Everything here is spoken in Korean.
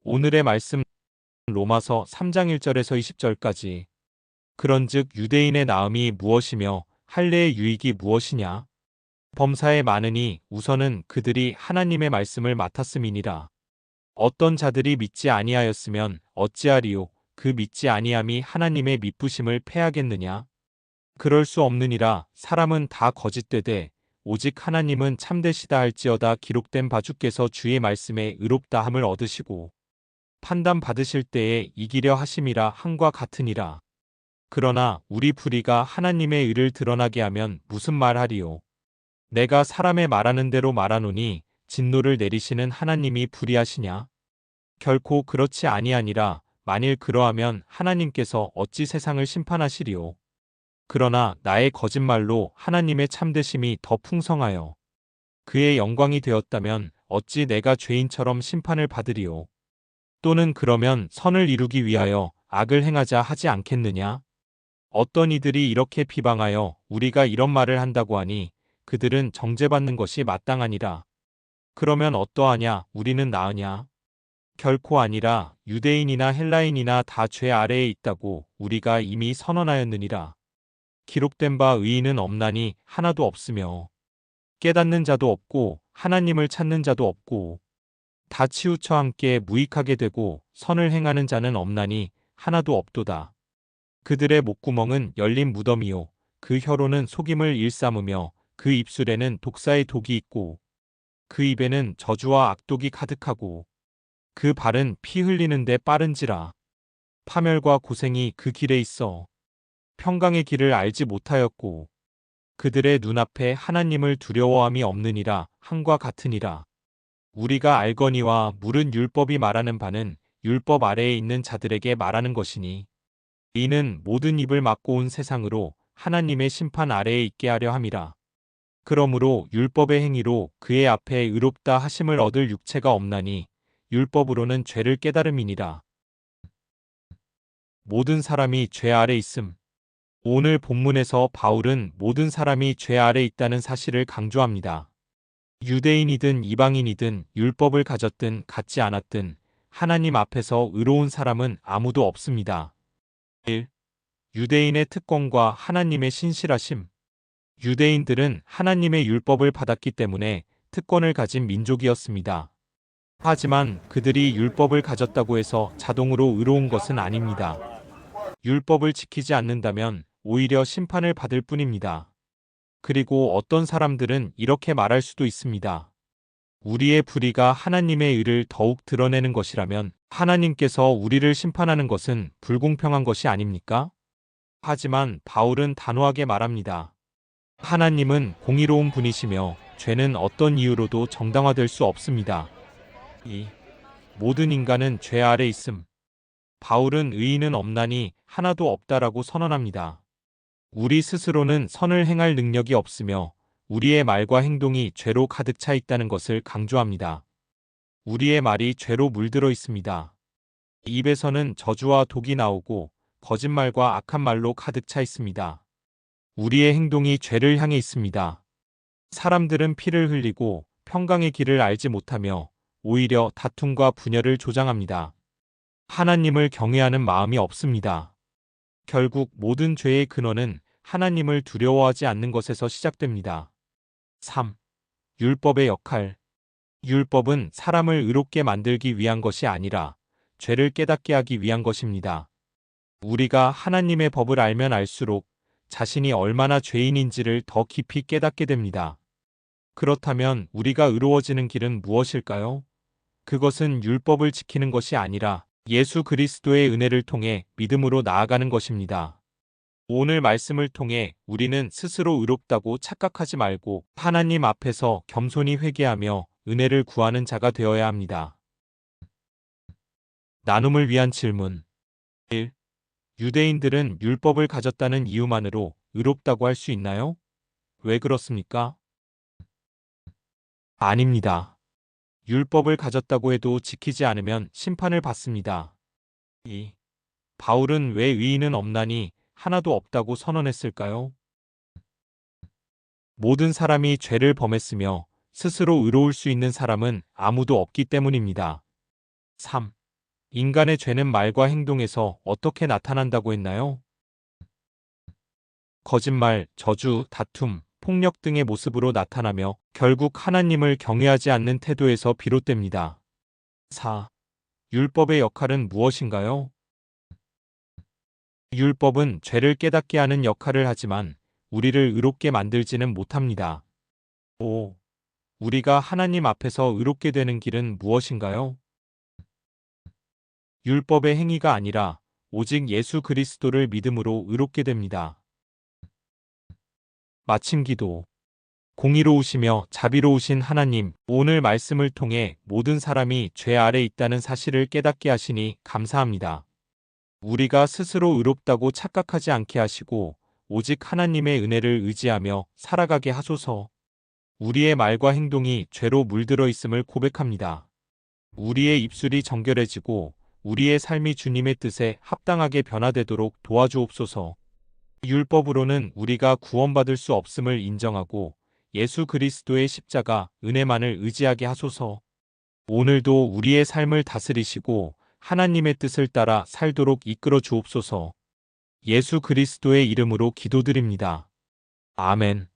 오늘의 말씀 로마서 3장 1절에서 20절까지. 그런즉 유대인의 나음이 무엇이며 할례의 유익이 무엇이냐? 범사에 많으니 우선은 그들이 하나님의 말씀을 맡았음이니라. 어떤 자들이 믿지 아니하였으면 어찌하리요? 그 믿지 아니함이 하나님의 미쁘심을 패하겠느냐? 그럴 수 없느니라. 사람은 다 거짓되되 오직 하나님은 참되시다 할지어다. 기록된 바 주께서 주의 말씀에 의롭다함을 얻으시고 판단 받으실 때에 이기려 하심이라 함과 같으니라. 그러나 우리 불의가 하나님의 의를 드러나게 하면 무슨 말하리요? 내가 사람의 말하는 대로 말하노니 진노를 내리시는 하나님이 불의하시냐? 결코 그렇지 아니하니라. 만일 그러하면 하나님께서 어찌 세상을 심판하시리요? 그러나 나의 거짓말로 하나님의 참되심이 더 풍성하여 그의 영광이 되었다면 어찌 내가 죄인처럼 심판을 받으리요? 또는 그러면 선을 이루기 위하여 악을 행하자 하지 않겠느냐? 어떤 이들이 이렇게 비방하여 우리가 이런 말을 한다고 하니 그들은 정죄받는 것이 마땅하니라. 그러면 어떠하냐? 우리는 나으냐? 결코 아니라. 유대인이나 헬라인이나 다 죄 아래에 있다고 우리가 이미 선언하였느니라. 기록된 바 의인은 없나니 하나도 없으며 깨닫는 자도 없고 하나님을 찾는 자도 없고 다 치우쳐 함께 무익하게 되고 선을 행하는 자는 없나니 하나도 없도다. 그들의 목구멍은 열린 무덤이요 그 혀로는 속임을 일삼으며 그 입술에는 독사의 독이 있고 그 입에는 저주와 악독이 가득하고 그 발은 피 흘리는데 빠른지라. 파멸과 고생이 그 길에 있어 평강의 길을 알지 못하였고 그들의 눈앞에 하나님을 두려워함이 없느니라. 함과 같으니라. 우리가 알거니와 물은 율법이 말하는 바는 율법 아래에 있는 자들에게 말하는 것이니 이는 모든 입을 막고 온 세상으로 하나님의 심판 아래에 있게 하려 함이라. 그러므로 율법의 행위로 그의 앞에 의롭다 하심을 얻을 육체가 없나니 율법으로는 죄를 깨달음이니라. 모든 사람이 죄 아래 있음. 오늘 본문에서 바울은 모든 사람이 죄 아래 있다는 사실을 강조합니다. 유대인이든 이방인이든 율법을 가졌든 갖지 않았든 하나님 앞에서 의로운 사람은 아무도 없습니다. 1. 유대인의 특권과 하나님의 신실하심. 유대인들은 하나님의 율법을 받았기 때문에 특권을 가진 민족이었습니다. 하지만 그들이 율법을 가졌다고 해서 자동으로 의로운 것은 아닙니다. 율법을 지키지 않는다면 오히려 심판을 받을 뿐입니다. 그리고 어떤 사람들은 이렇게 말할 수도 있습니다. 우리의 불의가 하나님의 의를 더욱 드러내는 것이라면 하나님께서 우리를 심판하는 것은 불공평한 것이 아닙니까? 하지만 바울은 단호하게 말합니다. 하나님은 공의로운 분이시며 죄는 어떤 이유로도 정당화될 수 없습니다. 2. 모든 인간은 죄 아래 있음. 바울은 의인은 없나니 하나도 없다라고 선언합니다. 우리 스스로는 선을 행할 능력이 없으며 우리의 말과 행동이 죄로 가득 차 있다는 것을 강조합니다. 우리의 말이 죄로 물들어 있습니다. 입에서는 저주와 독이 나오고 거짓말과 악한 말로 가득 차 있습니다. 우리의 행동이 죄를 향해 있습니다. 사람들은 피를 흘리고 평강의 길을 알지 못하며 오히려 다툼과 분열을 조장합니다. 하나님을 경외하는 마음이 없습니다. 결국 모든 죄의 근원은 하나님을 두려워하지 않는 것에서 시작됩니다. 3. 율법의 역할. 율법은 사람을 의롭게 만들기 위한 것이 아니라 죄를 깨닫게 하기 위한 것입니다. 우리가 하나님의 법을 알면 알수록 자신이 얼마나 죄인인지를 더 깊이 깨닫게 됩니다. 그렇다면 우리가 의로워지는 길은 무엇일까요? 그것은 율법을 지키는 것이 아니라 예수 그리스도의 은혜를 통해 믿음으로 나아가는 것입니다. 오늘 말씀을 통해 우리는 스스로 의롭다고 착각하지 말고 하나님 앞에서 겸손히 회개하며 은혜를 구하는 자가 되어야 합니다. 나눔을 위한 질문. 1. 유대인들은 율법을 가졌다는 이유만으로 의롭다고 할 수 있나요? 왜 그렇습니까? 아닙니다. 율법을 가졌다고 해도 지키지 않으면 심판을 받습니다. 2. 바울은 왜 의인은 없나니 하나도 없다고 선언했을까요? 모든 사람이 죄를 범했으며 스스로 의로울 수 있는 사람은 아무도 없기 때문입니다. 3. 인간의 죄는 말과 행동에서 어떻게 나타난다고 했나요? 거짓말, 저주, 다툼, 폭력 등의 모습으로 나타나며 결국 하나님을 경외하지 않는 태도에서 비롯됩니다. 4. 율법의 역할은 무엇인가요? 율법은 죄를 깨닫게 하는 역할을 하지만 우리를 의롭게 만들지는 못합니다. 5. 우리가 하나님 앞에서 의롭게 되는 길은 무엇인가요? 율법의 행위가 아니라 오직 예수 그리스도를 믿음으로 의롭게 됩니다. 마침 기도. 공의로우시며 자비로우신 하나님, 오늘 말씀을 통해 모든 사람이 죄 아래 있다는 사실을 깨닫게 하시니 감사합니다. 우리가 스스로 의롭다고 착각하지 않게 하시고 오직 하나님의 은혜를 의지하며 살아가게 하소서. 우리의 말과 행동이 죄로 물들어 있음을 고백합니다. 우리의 입술이 정결해지고 우리의 삶이 주님의 뜻에 합당하게 변화되도록 도와주옵소서. 율법으로는 우리가 구원받을 수 없음을 인정하고 예수 그리스도의 십자가 은혜만을 의지하게 하소서. 오늘도 우리의 삶을 다스리시고 하나님의 뜻을 따라 살도록 이끌어 주옵소서. 예수 그리스도의 이름으로 기도드립니다. 아멘.